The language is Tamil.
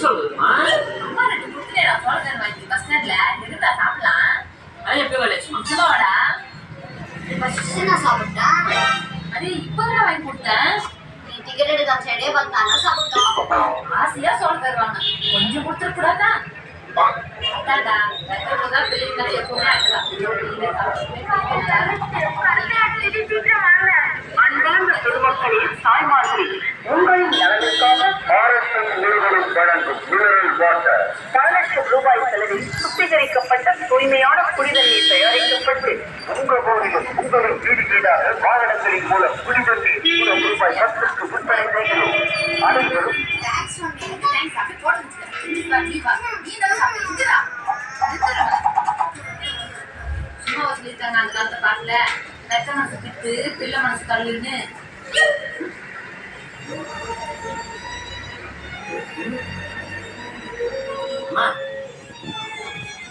சொல்லுமா? அம்மா 2 குடுத்துட்டே நான் சோளக்கரு வாங்கி பஸ் ஸ்டாண்ட்ல இருந்தா சாப்பிடலாம். அது எப்படி வரலட்சுமா? சும்மாவாடா? ஃபர்ஸ்ட் நான் சாப்பிட்டேன். அது இப்பதான் வாங்கி கொடுத்தேன். நீ டிக்கெட் எடுக்க சைடே பார்த்தானா சாப்பிட்டோம். ஆசையா சோளக்கரு வாங்க. கொஞ்சம் கொடுத்துட கூடாதா? அதான்டா வெத்தப்பதான் பிள்ளைங்க எப்பவுமே ஆட்டலாம். அன்பார்ந்த பொதுமக்களே, தாய்மார்களே, உங்களின் நலனுக்காக ஆர்எஸ்எஸ் நிறுவனம் வழங்கும் மினரல் வாட்டர் பல லட்சம் ரூபாய் செலவில் சுத்திகரிக்கப்பட்ட தூய்மையான குடிநீர் தயாரிக்கப்பட்டு உங்கள் பகுதியில் உங்களின் வீடுகீடாக வாகனங்களின் மூலம் குடிநீர் ரூபாய் 10க்கு விற்பனை செய்கிறோம். அனைவரும் தேங்க்ஸ் மம்மி. தேங்க்ஸ் அப்படி போட்டு நீ தான் சாப்பிட்டு சும்மா சொல்லியிருக்காங்க அந்த காலத்தை பாக்கல. வெட்ட மனசு பிட்டு பிள்ளை மனசு கல்லுன்னு. அம்மா